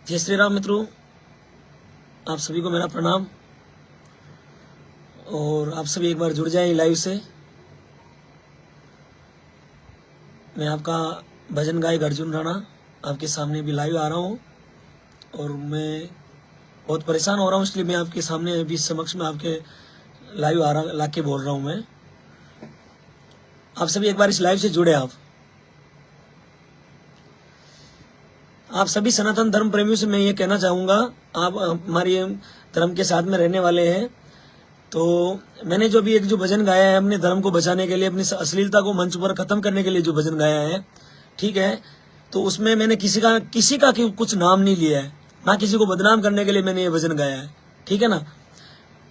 जय श्री राम मित्रों, आप सभी को मेरा प्रणाम। और आप सभी एक बार जुड़ जाएं लाइव से। मैं आपका भजन गायक अर्जुन राणा आपके सामने भी लाइव आ रहा हूं। और मैं बहुत परेशान हो रहा हूं, इसलिए मैं आपके सामने अभी समक्ष में आपके लाइव आ रहा लाके बोल रहा हूं। मैं आप सभी एक बार इस लाइव से जुड़े। आप सभी सनातन धर्म प्रेमियों से मैं ये कहना चाहूँगा, आप हमारे धर्म के साथ में रहने वाले हैं। तो मैंने जो भी एक जो भजन गाया है अपने धर्म को बचाने के लिए, अपनी अश्लीलता को मंच पर खत्म करने के लिए जो भजन गाया है, ठीक है, तो उसमें मैंने किसी का कुछ नाम नहीं लिया है, ना किसी को बदनाम करने के लिए मैंने ये भजन गाया है, ठीक है ना।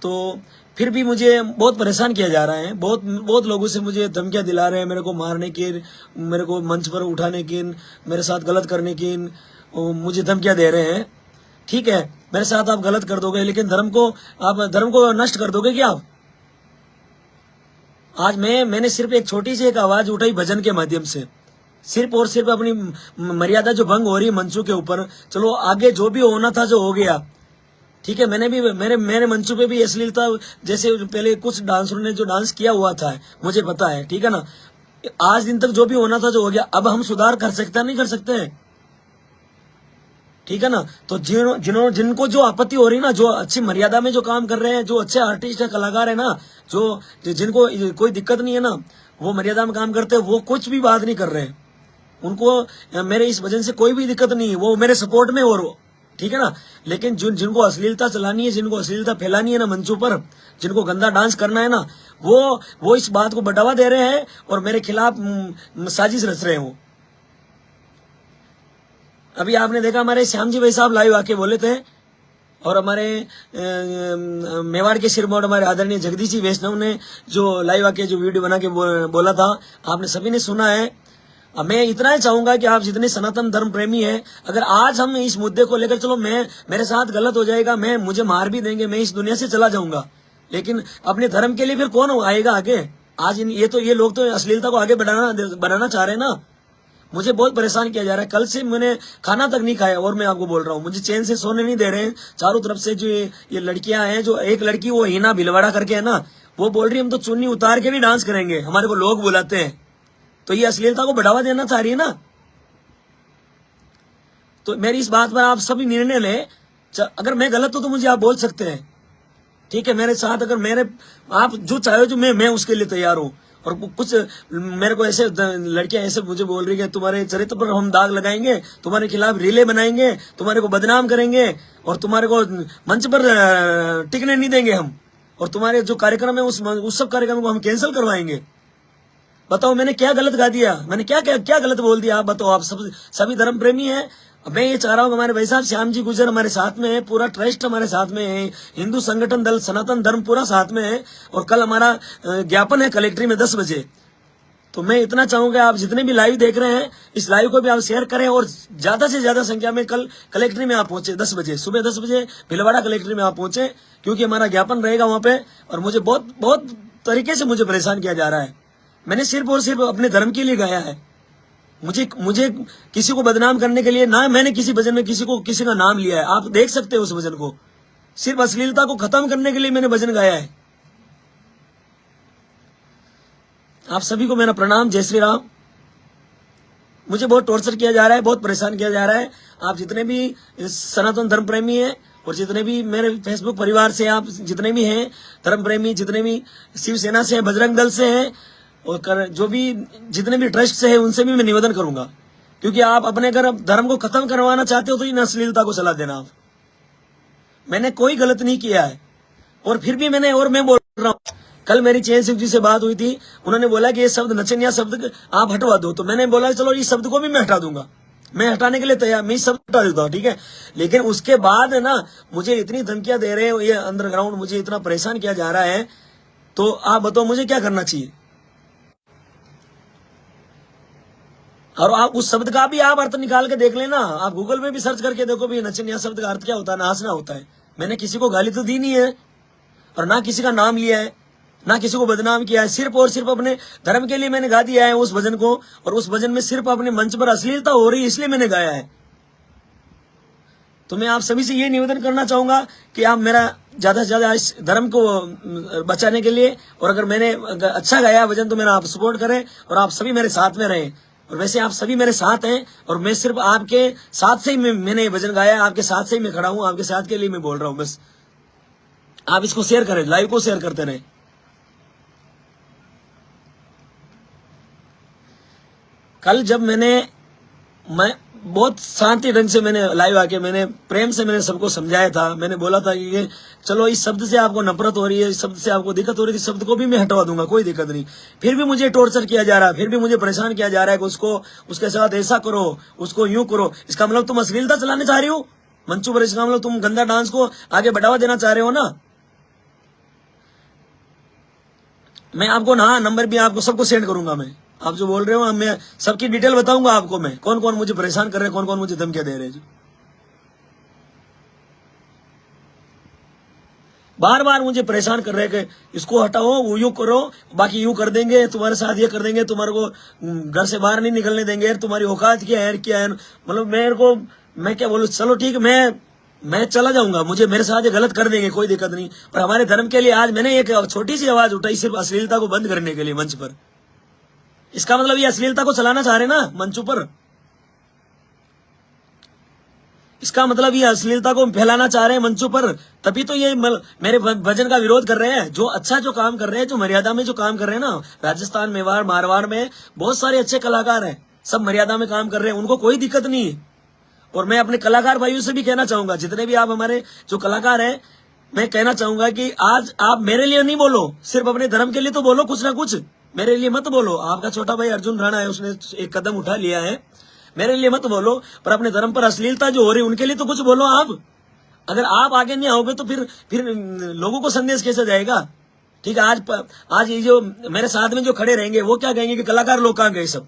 तो फिर भी मुझे बहुत परेशान किया जा रहा है। बहुत लोगों से मुझे धमकियां दिला रहे हैं, मेरे को मारने की, मेरे को मंच पर उठाने की, मेरे साथ गलत करने की मुझे धमकियां दे रहे हैं। ठीक है, मेरे साथ आप गलत कर दोगे, लेकिन आप धर्म को नष्ट कर दोगे क्या आप? आज मैंने सिर्फ एक छोटी सी एक आवाज उठाई भजन के माध्यम से, सिर्फ और सिर्फ अपनी मर्यादा जो भंग हो रही है मंचों के ऊपर। चलो आगे जो भी होना था जो हो गया, ठीक है। मैंने भी मेरे मंचों पे भी अश्लीलता, जैसे पहले कुछ डांसरों ने जो डांस किया हुआ था मुझे पता है, ठीक है ना। आज दिन तक जो भी होना था जो हो गया, अब हम सुधार कर सकते हैं नहीं कर सकते हैं, ठीक है ना। तो जिनको जो आपत्ति हो रही ना, जो अच्छी मर्यादा में जो काम कर रहे हैं, जो अच्छे आर्टिस्ट है, कलाकार है ना, जो जिनको कोई दिक्कत नहीं है ना, वो मर्यादा में काम करते हैं, वो कुछ भी बात नहीं कर रहे हैं। उनको मेरे इस वजह से कोई भी दिक्कत नहीं है, वो मेरे सपोर्ट में, और ठीक है ना। लेकिन जिनको अश्लीलता चलानी है, जिनको अश्लीलता फैलानी है ना मंचों पर, जिनको गंदा डांस करना है ना, वो इस बात को बढ़ावा दे रहे हैं और मेरे खिलाफ साजिश रच रहे हो। अभी आपने देखा हमारे श्याम जी भाई साहब लाइव आके बोले थे, और हमारे मेवाड़ के सिरमौर हमारे आदरणीय जगदीश जी वैष्णव ने जो लाइव आके जो वीडियो बना के बोला था, आपने सभी ने सुना है। अब मैं इतना ही चाहूंगा कि आप जितने सनातन धर्म प्रेमी हैं, अगर आज हम इस मुद्दे को लेकर, चलो मेरे साथ गलत हो जाएगा, मुझे मार भी देंगे, मैं इस दुनिया से चला जाऊंगा, लेकिन अपने धर्म के लिए फिर कौन आएगा आगे? आज ये लोग तो अश्लीलता को आगे बढ़ाना चाह रहे हैं ना। मुझे बहुत परेशान किया जा रहा है। कल से मैंने खाना तक नहीं खाया, और मैं आपको बोल रहा हूँ, मुझे चैन से सोने नहीं दे रहे हैं। चारों तरफ से जो ये लड़कियां हैं, जो एक लड़की वो हीना भिलवाड़ा करके है ना, वो बोल रही है हम तो चुन्नी उतार के भी डांस करेंगे, हमारे को लोग बुलाते हैं। तो ये अश्लीलता को बढ़ावा देना चाह रही है ना। तो मेरी इस बात पर आप सभी निर्णय लें। अगर मैं गलत हूं तो मुझे आप बोल सकते हैं, ठीक है। मेरे साथ अगर आप जो चाहे जो मैं उसके लिए तैयार हूं। और कुछ मेरे को ऐसे लड़कियां ऐसे मुझे बोल रही है, तुम्हारे चरित्र पर हम दाग लगाएंगे, तुम्हारे खिलाफ रिले बनाएंगे, तुम्हारे को बदनाम करेंगे, और तुम्हारे को मंच पर टिकने नहीं देंगे हम, और तुम्हारे जो कार्यक्रम है उस सब कार्यक्रम को हम कैंसिल करवाएंगे। बताओ मैंने क्या गलत गा दिया? मैंने क्या गलत बोल दिया? आप बताओ। आप सभी धर्म प्रेमी हैं। मैं ये चाह रहा हूँ हमारे भाई साहब श्याम जी गुजर हमारे साथ में है, पूरा ट्रस्ट हमारे साथ में है, हिंदू संगठन दल सनातन धर्म पूरा साथ में है, और कल हमारा ज्ञापन है कलेक्ट्री में 10 बजे। तो मैं इतना चाहूंगा, आप जितने भी लाइव देख रहे हैं, इस लाइव को भी आप शेयर करें, और ज्यादा से ज्यादा संख्या में कल कलेक्ट्री में आप पहुंचे 10 बजे, सुबह 10 बजे भिलवाड़ा कलेक्ट्री में आप पहुंचे, क्योंकि हमारा ज्ञापन रहेगा वहां पे। और मुझे बहुत तरीके से मुझे परेशान किया जा रहा है। मैंने सिर्फ और सिर्फ अपने धर्म के लिए गाया है। मुझे किसी को बदनाम करने के लिए ना मैंने किसी भजन में किसी का नाम लिया है। आप देख सकते हो उस भजन को, सिर्फ अश्लीलता को खत्म करने के लिए मैंने भजन गाया है। आप सभी को मेरा प्रणाम, जय श्री राम। मुझे बहुत टॉर्चर किया जा रहा है, बहुत परेशान किया जा रहा है। आप जितने भी सनातन धर्म प्रेमी हैं, और जितने भी मेरे फेसबुक परिवार से आप जितने भी हैं धर्म प्रेमी, जितने भी शिवसेना से हैं, बजरंग दल से हैं, और जो भी जितने भी ट्रस्ट से है, उनसे भी मैं निवेदन करूंगा, क्योंकि आप अपने अगर धर्म को खत्म करवाना चाहते हो तो इन अश्लीलता को चला देना आप। मैंने कोई गलत नहीं किया है, और फिर भी मैं बोल रहा हूँ। कल मेरी चैन सिंह जी से बात हुई थी, उन्होंने बोला कि ये शब्द नचनिया शब्द आप हटवा दो, तो मैंने बोला चलो इस शब्द को भी मैं हटा दूंगा, मैं हटाने के लिए तैयार, मैं इस शब्द हटा देता हूँ, ठीक है। लेकिन उसके बाद है ना, मुझे इतनी धमकियां दे रहे हैं, ये अंडरग्राउंड मुझे इतना परेशान किया जा रहा है। तो आप बताओ मुझे क्या करना चाहिए? और आप उस शब्द का भी आप अर्थ निकाल के देख लेना, आप गूगल में भी सर्च करके देखो भी नचनिया शब्द का अर्थ क्या होता है, नाचना होता है। मैंने किसी को गाली तो दी नहीं है, और ना किसी का नाम लिया है, ना किसी को बदनाम किया है। सिर्फ और सिर्फ अपने धर्म के लिए मैंने गा दिया है उस भजन को, और उस भजन में सिर्फ अपने मंच पर अश्लीलता हो रही है इसलिए मैंने गाया है। तो मैं आप सभी से ये निवेदन करना चाहूंगा कि आप मेरा ज्यादा से ज्यादा इस धर्म को बचाने के लिए, और अगर मैंने अच्छा गाया भजन तो मेरा आप सपोर्ट करें और आप सभी मेरे साथ में रहें। और वैसे आप सभी मेरे साथ हैं और मैं सिर्फ आपके साथ से ही मैंने भजन गाया, आपके साथ से ही मैं खड़ा हूं, आपके साथ के लिए मैं बोल रहा हूं। बस आप इसको शेयर करें, लाइव को शेयर करते रहें। कल जब मैं बहुत शांति ढंग से मैंने लाइव आके मैंने प्रेम से मैंने सबको समझाया था। मैंने बोला था कि ये चलो इस शब्द से आपको नफरत हो रही है, इस शब्द से आपको दिक्कत हो रही है, इस शब्द को भी मैं हटवा दूंगा, कोई दिक्कत नहीं। फिर भी मुझे टॉर्चर किया जा रहा है, फिर भी मुझे परेशान किया जा रहा है कि उसको उसके साथ ऐसा करो, उसको यूं करो। इसका मतलब तुम अश्लीलता चलाने चाह रही हो मंचू पर, इसका मतलब तुम गंदा डांस को आगे बढ़ावा देना चाह रहे हो ना। मैं आपको ना नंबर भी आपको सबको सेंड करूंगा। मैं आप जो बोल रहे हो मैं सबकी डिटेल बताऊंगा आपको, मैं कौन कौन मुझे परेशान कर रहे हैं, कौन कौन मुझे धमकियां दे रहे हैं। बार बार मुझे परेशान कर रहे हैं कि इसको हटाओ, वो यूं करो, बाकी यूं कर देंगे, तुम्हारे साथ ये कर देंगे, तुम्हारे को घर से बाहर नहीं निकलने देंगे, तुम्हारी औकात क्या है क्या है। मतलब मेरे को मैं क्या बोलूं, चलो ठीक मैं चला जाऊंगा, मुझे मेरे साथ ये गलत कर देंगे, कोई दिक्कत नहीं। पर हमारे धर्म के लिए आज मैंने एक छोटी सी आवाज उठाई सिर्फ अश्लीलता को बंद करने के लिए मंच पर। इसका मतलब ये अश्लीलता को चलाना चाह रहे ना मंचों पर, इसका मतलब ये अश्लीलता को फैलाना चाह रहे हैं मंचों पर, तभी तो ये मेरे भजन का विरोध कर रहे हैं। जो अच्छा जो काम कर रहे हैं, जो मर्यादा में जो काम कर रहे हैं ना, राजस्थान मेवाड़ मारवाड़ में बहुत सारे अच्छे कलाकार हैं, सब मर्यादा में काम कर रहे हैं, उनको कोई दिक्कत नहीं है। और मैं अपने कलाकार भाइयों से भी कहना चाहूंगा, जितने भी आप हमारे जो कलाकार हैं, मैं कहना चाहूंगा कि आज आप मेरे लिए नहीं बोलो, सिर्फ अपने धर्म के लिए तो बोलो कुछ ना कुछ, मेरे लिए मत बोलो। आपका छोटा भाई अर्जुन राणा है, उसने एक कदम उठा लिया है, मेरे लिए मत बोलो, पर अपने धर्म पर अश्लीलता जो हो रही है उनके लिए तो कुछ बोलो आप। अगर आप आगे नहीं आओगे तो फिर लोगों को संदेश कैसे जाएगा। ठीक है, आज ये जो मेरे साथ में जो खड़े रहेंगे वो क्या कहेंगे कि कलाकार लोग कहाँ गए सब।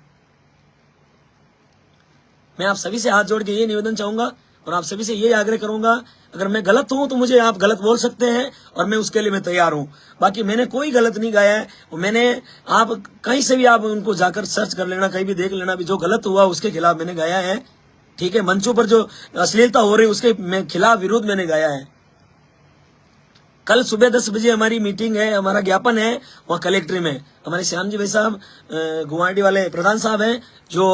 मैं आप सभी से हाथ जोड़ के ये निवेदन चाहूंगा और आप सभी से ये आग्रह करूंगा, अगर मैं गलत हूं तो मुझे आप गलत बोल सकते हैं और मैं उसके लिए मैं तैयार हूं। बाकी मैंने कोई गलत नहीं गाया है, मैंने आप कहीं से भी आप उनको जाकर सर्च कर लेना, कहीं भी देख लेना, भी जो गलत हुआ उसके खिलाफ मैंने गाया है। ठीक है, मंचों पर जो अश्लीलता हो रही उसके खिलाफ विरोध मैंने गाया है। कल सुबह 10 बजे हमारी मीटिंग है, हमारा ज्ञापन है वहाँ कलेक्ट्री में। हमारे श्याम जी भाई साहब गुवाहाटी वाले प्रधान साहब हैं जो,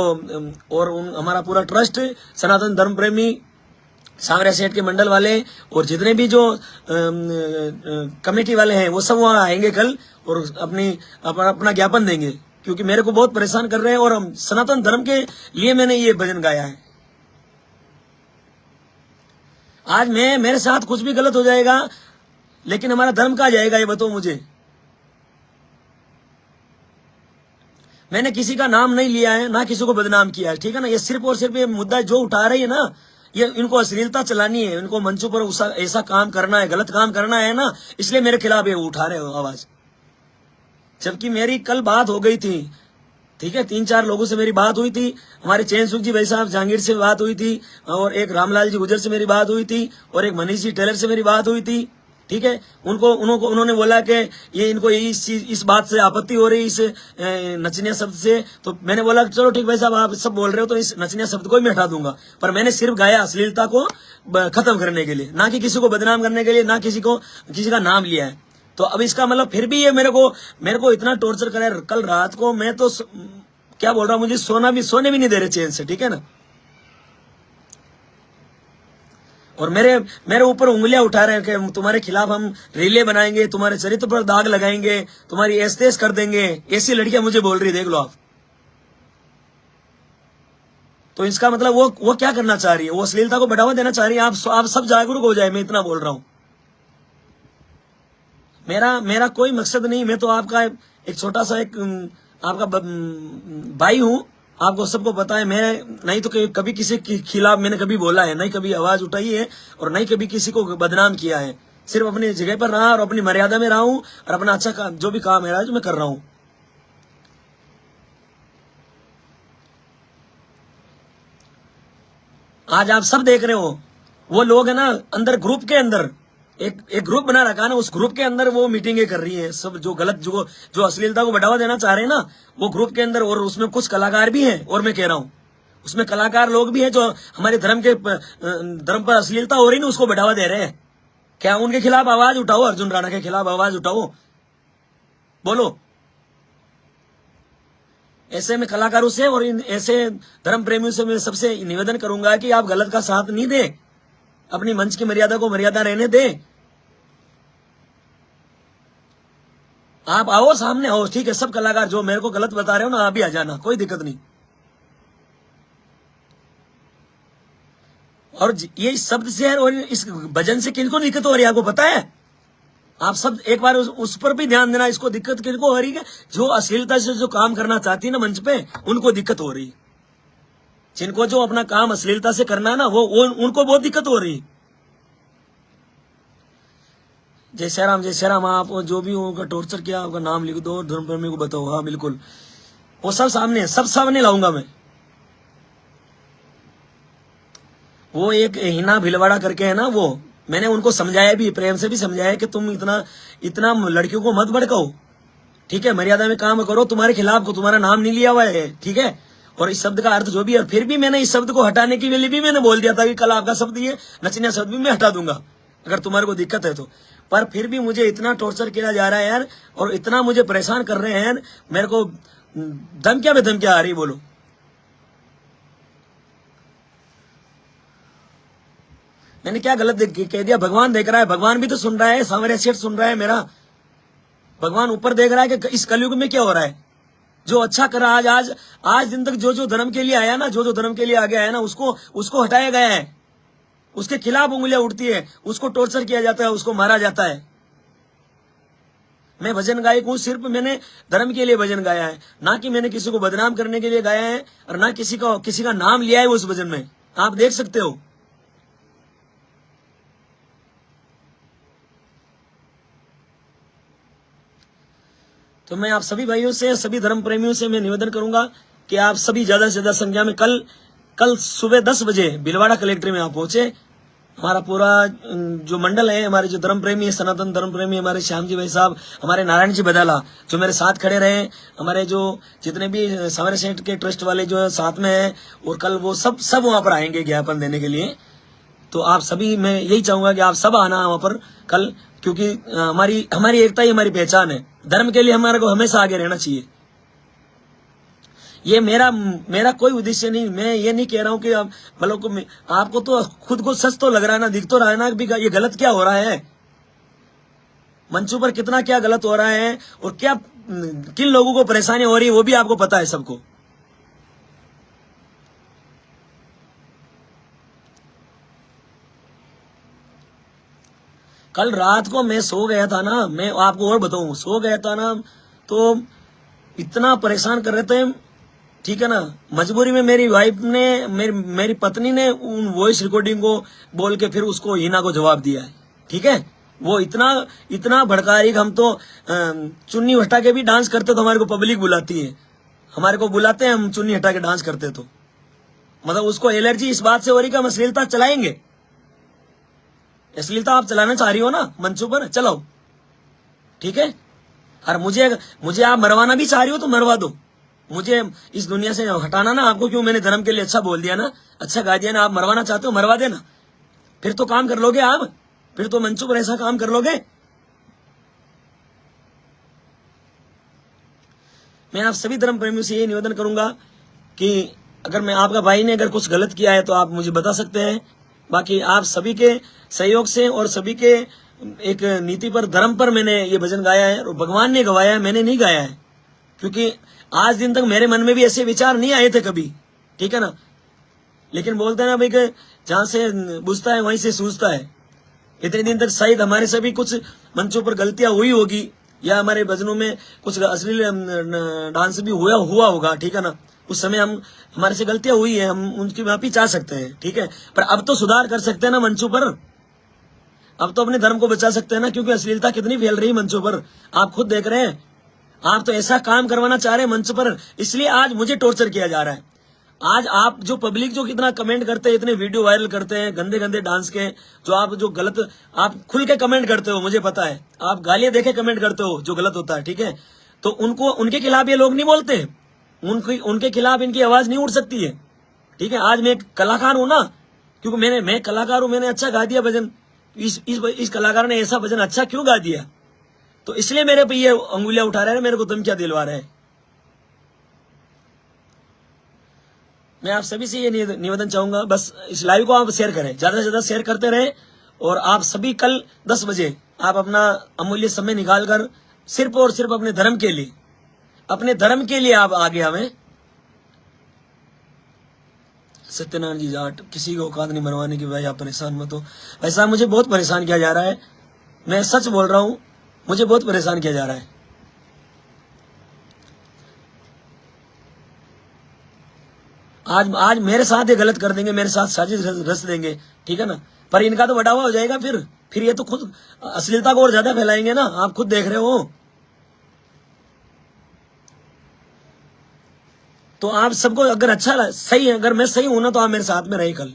और हमारा पूरा ट्रस्ट सनातन धर्म प्रेमी सांवरिया सेठ के मंडल वाले और जितने भी जो कमेटी वाले हैं वो सब वहाँ आएंगे कल और अपना ज्ञापन देंगे, क्योंकि मेरे को बहुत परेशान कर रहे हैं और हम सनातन धर्म के लिए मैंने ये भजन गाया है। आज मेरे साथ कुछ भी गलत हो जाएगा, लेकिन हमारा धर्म कहाँ जाएगा ये बताओ मुझे। मैंने किसी का नाम नहीं लिया है, ना किसी को बदनाम किया है, ठीक है ना। ये सिर्फ और सिर्फ ये मुद्दा जो उठा रही है ना, ये इनको अश्लीलता चलानी है, इनको मंचों पर ऐसा काम करना है, गलत काम करना है ना, इसलिए मेरे खिलाफ ये उठा रहे हो आवाज। जबकि मेरी कल बात हो गई थी, ठीक है, 3-4 लोगों से मेरी बात हुई थी। हमारे चैन सुख जी भाई साहब जहांगीर से बात हुई थी, और एक रामलाल जी गुजर से मेरी बात हुई थी, और एक मनीष जी टेलर से मेरी बात हुई थी। ठीक है, उन्होंने बोला कि ये इनको इस बात से आपत्ति हो रही, इस नचनिया शब्द से। तो मैंने बोला चलो ठीक भाई साहब, आप सब बोल रहे हो तो इस नचनिया शब्द को ही मैं हटा दूंगा, पर मैंने सिर्फ गाया अश्लीलता को खत्म करने के लिए, ना कि किसी को बदनाम करने के लिए, ना किसी का नाम लिया है। तो अब इसका मतलब फिर भी ये मेरे को इतना टॉर्चर करे। कल रात को मैं तो क्या बोल रहा हूँ, मुझे सोने भी नहीं दे रहे चैन से, ठीक है ना। और मेरे ऊपर उंगलियां उठा रहे हैं कि तुम्हारे खिलाफ हम रिले बनाएंगे, तुम्हारे चरित्र पर दाग लगाएंगे, तुम्हारी ऐश कर देंगे। ऐसी लड़कियां मुझे बोल रही, देख लो आप। तो इसका मतलब वो क्या करना चाह रही है, वो अश्लीलता को बढ़ावा देना चाह रही है। आप सब जागरूक हो जाए, मैं इतना बोल रहा हूं। मेरा कोई मकसद नहीं, मैं तो आपका एक छोटा सा आपका भाई हूं, आपको सबको पता है। मैं नहीं तो कभी किसी के खिलाफ मैंने कभी बोला है, नहीं कभी आवाज उठाई है, और नहीं कभी किसी को बदनाम किया है। सिर्फ अपनी जगह पर रहा और अपनी मर्यादा में रहा हूं, और अपना अच्छा काम जो भी काम है जो मैं कर रहा हूं। आज आप सब देख रहे हो, वो लोग है ना अंदर ग्रुप के अंदर एक ग्रुप बना रखा है ना, उस ग्रुप के अंदर वो मीटिंगें कर रही हैं सब, जो गलत जो अश्लीलता को बढ़ावा देना चाह रहे हैं ना, वो ग्रुप के अंदर। और उसमें कुछ कलाकार भी हैं, और मैं कह रहा हूं उसमें कलाकार लोग भी हैं जो हमारे धर्म पर अश्लीलता हो रही ना, उसको बढ़ावा दे रहे हैं। क्या उनके खिलाफ आवाज उठाओ, अर्जुन राणा के खिलाफ आवाज उठाओ, बोलो। ऐसे में कलाकारों से और इन ऐसे धर्म प्रेमियों से मैं सबसे निवेदन करूंगा कि आप गलत का साथ नहीं दे, अपनी मंच की मर्यादा को मर्यादा रहने दे। आप आओ, सामने आओ, ठीक है। सब कलाकार जो मेरे को गलत बता रहे हो ना, आप भी आ जाना, कोई दिक्कत नहीं। और ये इस शब्द से है और इस भजन से किनको दिक्कत हो रही है आपको पता है? आप सब एक बार उस पर भी ध्यान देना। इसको दिक्कत किनको हो रही है? जो अश्लीलता से जो काम करना चाहती है ना मंच पे, उनको दिक्कत हो रही है। जिनको जो अपना काम अश्लीलता से करना है ना, वो उनको बहुत दिक्कत हो रही है। जय श्री राम, जय श्री राम। आप जो भी उनका टॉर्चर किया, आपका नाम लिख दो, धर्म प्रेमी को बताओ। हाँ बिल्कुल, वो सब सामने, सब सामने लाऊंगा मैं। वो एक हिना भिलवाड़ा करके है ना, वो मैंने उनको समझाया भी, प्रेम से भी समझाया कि तुम इतना लड़कियों को मत भड़काओ, ठीक है, मर्यादा में काम करो। तुम्हारे खिलाफ को तुम्हारा नाम नहीं लिया हुआ है, ठीक है। और इस शब्द का अर्थ जो भी है, फिर भी मैंने इस शब्द को हटाने के लिए भी मैंने बोल दिया था कि कल आपका शब्द ये नचनिया शब्द भी मैं हटा दूंगा अगर तुम्हारे को दिक्कत है तो। पर फिर भी मुझे इतना टॉर्चर किया जा रहा है यार, और इतना मुझे परेशान कर रहे हैं। मेरे को धमकियां पे धमकियां आ रही, बोलो। मैंने क्या गलत कह दिया? भगवान देख रहा है, भगवान भी तो सुन रहा है, सांवरिया सेठ सुन रहा है मेरा। भगवान ऊपर देख रहा है कि इस कलयुग में क्या हो रहा है। जो अच्छा करा आज दिन तक जो धर्म के लिए आया ना, जो धर्म के लिए आगे आया ना, उसको हटाया गया है। उसके खिलाफ उंगलियां उठती है, उसको टॉर्चर किया जाता है, उसको मारा जाता है। मैं भजन गायक हूं, सिर्फ मैंने धर्म के लिए भजन गाया है, ना कि मैंने किसी को बदनाम करने के लिए गाया है, और ना किसी का नाम लिया है उस भजन में। आप देख सकते हो। तो मैं आप सभी भाइयों से, सभी धर्म प्रेमियों से मैं निवेदन करूंगा कि आप सभी ज्यादा से ज्यादा संख्या में कल सुबह 10 बजे भिलवाड़ा कलेक्ट्रेट में आप पहुंचे। हमारा पूरा जो मंडल है, हमारे जो धर्म प्रेमी है, सनातन धर्म प्रेमी, हमारे श्याम जी भाई साहब, हमारे नारायण जी बदाला जो मेरे साथ खड़े रहे, हमारे जो जितने भी सांवरिया सेठ के ट्रस्ट वाले जो है साथ में है, और कल वो सब वहां पर आएंगे ज्ञापन देने के लिए। तो आप सभी, मैं यही चाहूंगा कि आप सब आना वहां पर कल, क्योंकि हमारी एकता ही हमारी पहचान है। धर्म के लिए हमारे को हमेशा आगे रहना चाहिए। ये मेरा कोई उद्देश्य नहीं। मैं ये नहीं कह रहा हूं कि मतलब आपको तो खुद को सच तो लग रहा है ना, दिख तो रहा है ना भी ये गलत क्या हो रहा है, मंचों पर कितना क्या गलत हो रहा है, और क्या किन लोगों को परेशानी हो रही है, वो भी आपको पता है सबको। कल रात को मैं सो गया था ना, मैं आपको और बताऊं, सो गया था ना, तो इतना परेशान कर रहे थे, ठीक है ना। मजबूरी में मेरी वाइफ ने, मेरी पत्नी ने उन वॉइस रिकॉर्डिंग को बोल के फिर उसको हिना को जवाब दिया है, ठीक है। वो इतना भड़का रही, हम तो चुन्नी हटा के भी डांस करते तो हमारे को पब्लिक बुलाती है, हमारे को बुलाते हैं, हम चुन्नी हटा के डांस करते तो मतलब उसको एलर्जी इस बात से हो रही कि हम अश्लीलता चलाएंगे। अश्लीलता आप चलाना चाह रही हो ना मंचों पर, चलाओ, ठीक है। और मुझे आप मरवाना भी चाह रही हो तो मरवा दो, मुझे इस दुनिया से हटाना ना आपको, क्यों मैंने धर्म के लिए अच्छा बोल दिया ना, अच्छा गा दिया ना। आप मरवाना चाहते हो मरवा देना, फिर तो काम कर लोगे आप, फिर तो मंचों पर ऐसा काम कर लोगे। मैं आप सभी धर्म प्रेमियों से ये निवेदन करूंगा कि अगर मैं आपका भाई ने अगर कुछ गलत किया है तो आप मुझे बता सकते हैं। बाकी आप सभी के सहयोग से और सभी के एक नीति पर, धर्म पर मैंने ये भजन गाया है, और भगवान ने गवाया है, मैंने नहीं गाया है। क्योंकि आज दिन तक मेरे मन में भी ऐसे विचार नहीं आए थे कभी, ठीक है ना। लेकिन बोलते हैं ना भाई कि जहां से बुझता है वहीं से सूझता है। इतने दिन तक शायद हमारे से भी कुछ मंचों पर गलतियां हुई होगी, या हमारे भजनों में कुछ अश्लील डांस भी हुआ होगा, ठीक है ना। उस समय हमारे से गलतियां हुई है, हम उनकी माफी चाह सकते हैं, ठीक है। पर अब तो सुधार कर सकते हैं ना मंचों पर, अब तो अपने धर्म को बचा सकते हैं ना, क्योंकि अश्लीलता कितनी फैल रही है मंचों पर, आप खुद देख रहे हैं। आप तो ऐसा काम करवाना चाह रहे हैं मंच पर, इसलिए आज मुझे टॉर्चर किया जा रहा है। आज आप जो पब्लिक जो कितना कमेंट करते हैं, इतने वीडियो वायरल करते हैं गंदे गंदे डांस के, जो गलत आप खुल के कमेंट करते हो, मुझे पता है आप गालियां देके कमेंट करते हो जो गलत होता है, ठीक है। तो उनके खिलाफ ये लोग नहीं बोलते, उनके खिलाफ इनकी आवाज नहीं उठ सकती है, ठीक है, आज मैं एक कलाकार हूं ना, क्योंकि मैं कलाकार हूं, मैंने अच्छा गा दिया भजन। इस कलाकार ने ऐसा भजन अच्छा क्यों गा दिया, तो इसलिए मेरे पे ये अंगुलियां उठा रहे हैं, मेरे को धमकियां दिलवा रहे हैं। मैं आप सभी से ये निवेदन चाहूंगा, बस इस लाइव को आप शेयर करें, ज्यादा से ज्यादा शेयर करते रहें। और आप सभी कल 10 बजे आप अपना अमूल्य समय निकालकर सिर्फ और सिर्फ अपने धर्म के लिए, अपने धर्म के लिए आप आगे आवे। सत्यनारायण जी जाट, किसी को औकात नहीं बनवाने की, भाई आप परेशान मत हो। ऐसा मुझे बहुत परेशान किया जा रहा है, मैं सच बोल रहा हूं, मुझे बहुत परेशान किया जा रहा है। आज मेरे साथ ये गलत कर देंगे, मेरे साथ साजिश रच देंगे, ठीक है ना, पर इनका तो बढ़ावा हो जाएगा। फिर ये तो खुद अश्लीलता को और ज्यादा फैलाएंगे ना, आप खुद देख रहे हो। तो आप सबको अगर अच्छा सही है, अगर मैं सही हूं ना, तो आप मेरे साथ में रहे। कल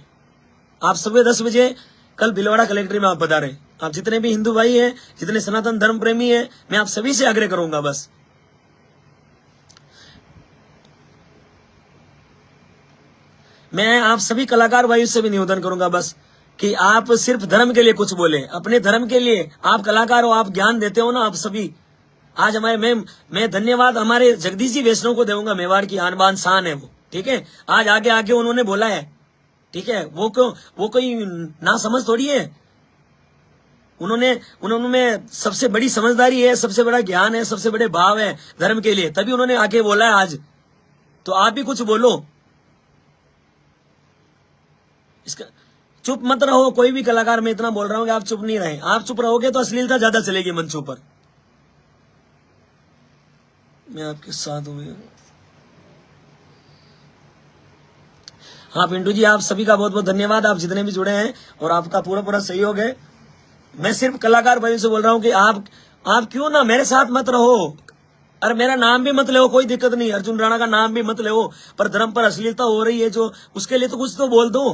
आप सुबह 10 बजे कल भीलवाड़ा कलेक्ट्री में आप बता रहे, आप जितने भी हिंदू भाई हैं, जितने सनातन धर्म प्रेमी हैं, मैं आप सभी से आग्रह करूंगा, बस मैं आप सभी कलाकार भाइयों से भी निवेदन करूंगा, बस कि आप सिर्फ धर्म के लिए कुछ बोले, अपने धर्म के लिए। आप कलाकार हो, आप ज्ञान देते हो ना, आप सभी। आज हमारे मैं धन्यवाद हमारे जगदीश जी वैष्णव को दूंगा, मेवाड़ की आन बान शान है वो, ठीक है। आज आगे आगे उन्होंने बोला है, ठीक है, वो कोई ना समझ थोड़ी है। उन्होंने सबसे बड़ी समझदारी है, सबसे बड़ा ज्ञान है, सबसे बड़े भाव है धर्म के लिए, तभी उन्होंने आके बोला है आज। तो आप भी कुछ बोलो, इसका चुप मत रहो। कोई भी कलाकार, मैं इतना बोल रहा हूं कि आप चुप नहीं रहे। आप चुप रहोगे तो अश्लीलता ज्यादा चलेगी मंचों पर। मैं आपके साथ हूं। हाँ पिंटू जी, आप सभी का बहुत बहुत धन्यवाद, आप जितने भी जुड़े हैं, और आपका पूरा पूरा सहयोग है। मैं सिर्फ कलाकार भाइयों से बोल रहा हूं कि आप क्यों ना मेरे साथ मत रहो। अरे मेरा नाम भी मत ले, कोई दिक्कत नहीं, अर्जुन राणा का नाम भी मत ले, पर धर्म पर अश्लीलता हो रही है जो, उसके लिए तो कुछ तो बोल दो।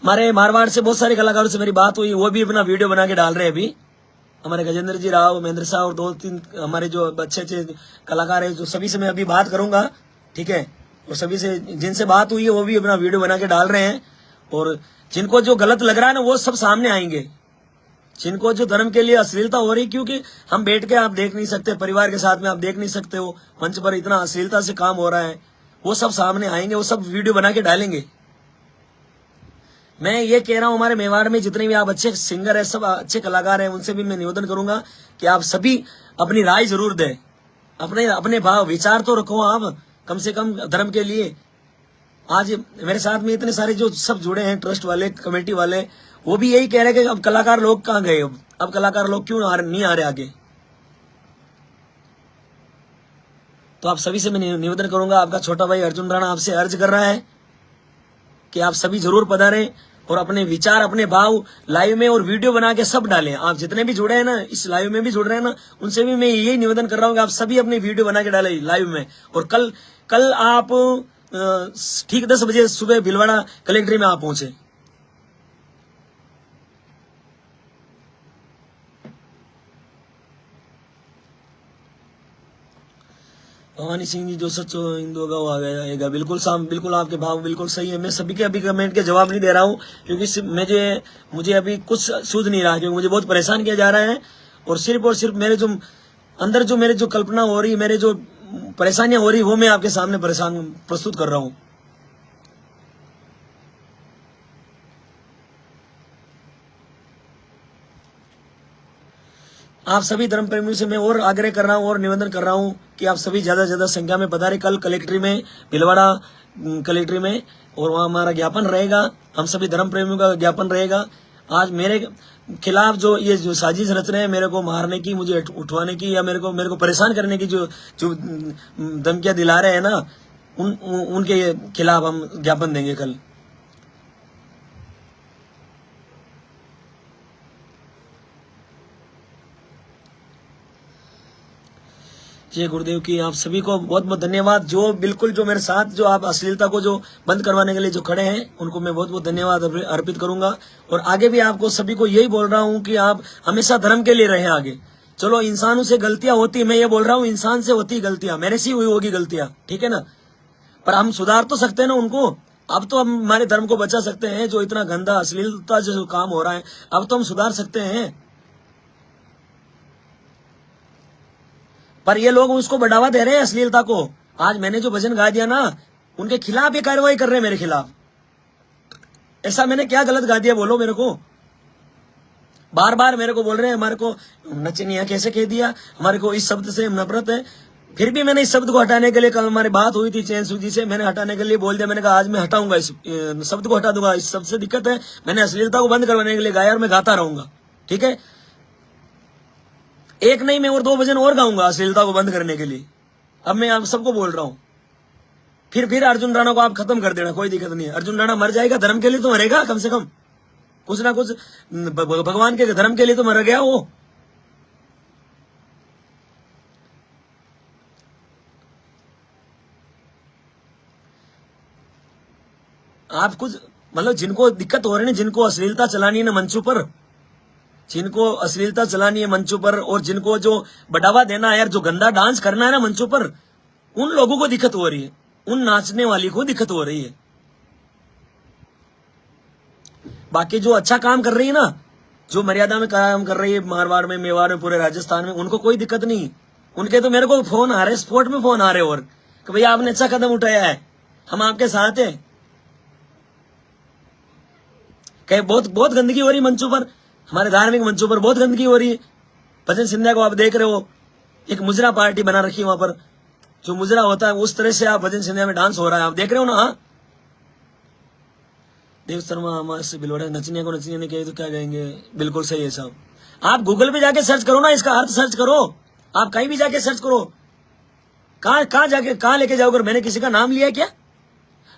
हमारे मारवाड़ से बहुत सारे कलाकारों से मेरी बात हुई, वो भी अपना वीडियो बना के डाल रहे हैं अभी। हमारे गजेंद्र जी राव, महेंद्र साहब और 2-3 हमारे जो अच्छे अच्छे कलाकार हैं, जो सभी से मैं अभी बात करूंगा, ठीक है। और सभी से जिनसे बात हुई है वो भी अपना वीडियो बना के डाल रहे हैं। और जिनको जो गलत लग रहा है ना, वो सब सामने आएंगे। जिनको जो धर्म के लिए अश्लीलता हो रही, क्योंकि हम बैठ के आप देख नहीं सकते, परिवार के साथ में आप देख नहीं सकते हो, मंच पर इतना अश्लीलता से काम हो रहा है, वो सब सामने आएंगे, वो सब वीडियो बना के डालेंगे। मैं ये कह रहा हूं, हमारे मेवाड़ में जितने भी आप अच्छे सिंगर है, सब अच्छे कलाकार हैं, उनसे भी मैं निवेदन करूंगा कि आप सभी अपनी राय जरूर दें, अपने भाव विचार तो रखो आप, कम से कम धर्म के लिए। आज मेरे साथ में इतने सारे जो सब जुड़े हैं, ट्रस्ट वाले, कमेटी वाले, वो भी यही कह रहे हैं कि अब कलाकार लोग कहाँ गए, अब कलाकार लोग क्यों नहीं आ रहे आगे। तो आप सभी से मैं निवेदन करूंगा, आपका छोटा भाई अर्जुन राणा आपसे अर्ज कर रहा है कि आप सभी जरूर पधारें और अपने विचार, अपने भाव लाइव में और वीडियो बना के सब डालें। आप जितने भी जुड़े हैं ना, इस लाइव में भी जुड़ रहे हैं ना, उनसे भी मैं यही निवेदन कर रहा हूँ कि आप सभी अपनी वीडियो बना के डालें लाइव में। और कल आप ठीक 10 बजे सुबह भीलवाड़ा कलेक्ट्री में आप पहुंचे। भवानी सिंह जी, जो सच हिंदू होगा वो आएगा। बिल्कुल आपके भाव बिल्कुल सही है। मैं सभी के अभी कमेंट के जवाब नहीं दे रहा हूँ, क्योंकि मुझे अभी कुछ सूझ नहीं रहा, क्योंकि मुझे बहुत परेशान किया जा रहा है। और सिर्फ मेरे जो अंदर जो मेरे जो कल्पना हो रही, मेरे जो परेशानियां हो रही, वो मैं आपके सामने प्रस्तुत कर रहा हूँ। आप सभी धर्म प्रेमियों से मैं और आग्रह कर रहा हूं और निवेदन कर रहा हूं कि आप सभी ज्यादा से ज्यादा संख्या में पधारें कल कलेक्ट्री में, भीलवाड़ा कलेक्ट्री में। और वहां हमारा ज्ञापन रहेगा, हम सभी धर्म प्रेमियों का ज्ञापन रहेगा। आज मेरे खिलाफ जो ये जो साजिश रच रहे हैं, मेरे को मारने की, मुझे उठवाने की, या मेरे को परेशान करने की जो धमकियां दिला रहे हैं ना, उनके खिलाफ हम ज्ञापन देंगे कल। जय गुरुदेव की। आप सभी को बहुत बहुत धन्यवाद। जो मेरे साथ जो आप अश्लीलता को जो बंद करवाने के लिए जो खड़े हैं, उनको मैं बहुत बहुत धन्यवाद अर्पित करूंगा। और आगे भी आपको सभी को यही बोल रहा हूं कि आप हमेशा धर्म के लिए रहें आगे, चलो इंसानों से गलतियां होती, मैं ये बोल रहा हूँ इंसान से होती गलतियां, मेरे से हुई होगी गलतियां, ठीक है ना, पर हम सुधार तो सकते हैं ना उनको। अब तो हम हमारे धर्म को बचा सकते हैं, जो इतना गंदा अश्लीलता जो काम हो रहा है अब तो हम सुधार सकते हैं। पर ये लोग उसको बढ़ावा दे रहे हैं अश्लीलता को। आज मैंने जो भजन गा दिया ना, उनके खिलाफ ये कार्रवाई कर रहे हैं मेरे खिलाफ। ऐसा मैंने क्या गलत गा दिया बोलो मेरे को? बार बार मेरे को बोल रहे हैं हमारे को नचनिया कैसे कह दिया, हमारे को इस शब्द से नफरत है। फिर भी मैंने इस शब्द को हटाने के लिए, कल हमारी बात हुई थी चैन सूजी से, मैंने हटाने के लिए बोल दिया, मैंने कहा आज मैं हटाऊंगा, इस शब्द को हटा दूंगा, इस शब्द से दिक्कत है। मैंने अश्लीलता को बंद करवाने के लिए गाया और मैं गाता रहूंगा, ठीक है। एक नहीं, मैं और 2 भजन और गाऊंगा अश्लीलता को बंद करने के लिए। अब मैं आप सबको बोल रहा हूं, फिर अर्जुन राणा को आप खत्म कर देना, कोई दिक्कत नहीं है। अर्जुन राणा मर जाएगा, धर्म के लिए तो मरेगा, कम से कम कुछ ना कुछ भगवान के धर्म के लिए तो मर गया वो। आप कुछ मतलब जिनको दिक्कत हो रही है, जिनको अश्लीलता चलानी है ना मंचों पर, जिनको अश्लीलता चलानी है मंचों पर, और जिनको जो बढ़ावा देना है यार, जो गंदा डांस करना है ना मंचों पर, उन लोगों को दिक्कत हो रही है, उन नाचने वाली को दिक्कत हो रही है। बाकी जो अच्छा काम कर रही है ना, जो मर्यादा में काम कर रही है, मारवाड़ में, मेवाड़ में, पूरे राजस्थान में, उनको कोई दिक्कत नहीं। उनके तो मेरे को फोन आ रहे, स्पोर्ट में फोन आ रहे, और कि भैया आपने अच्छा कदम उठाया है, हम आपके साथ हैं। कहीं बहुत बहुत गंदगी हो रही मंचों पर, हमारे धार्मिक मंचों पर बहुत गंदगी हो रही है। भजन सिंधिया को आप देख रहे हो, एक मुजरा पार्टी बना रखी है वहां पर, जो मुजरा होता है उस तरह से आप भजन सिंधिया में डांस हो रहा है, आप देख रहे हो ना। हाँ, देव शर्मा हमारे से बिलवड़ा नचनिया को नचनिया ने कही तो क्या कहेंगे, बिल्कुल सही है साहब। आप गूगल पे जाके सर्च करो ना, इसका अर्थ सर्च करो, आप कहीं भी जाके सर्च करो। कहाँ जाके कहाँ लेके जाओगे? मैंने किसी का नाम लिया क्या?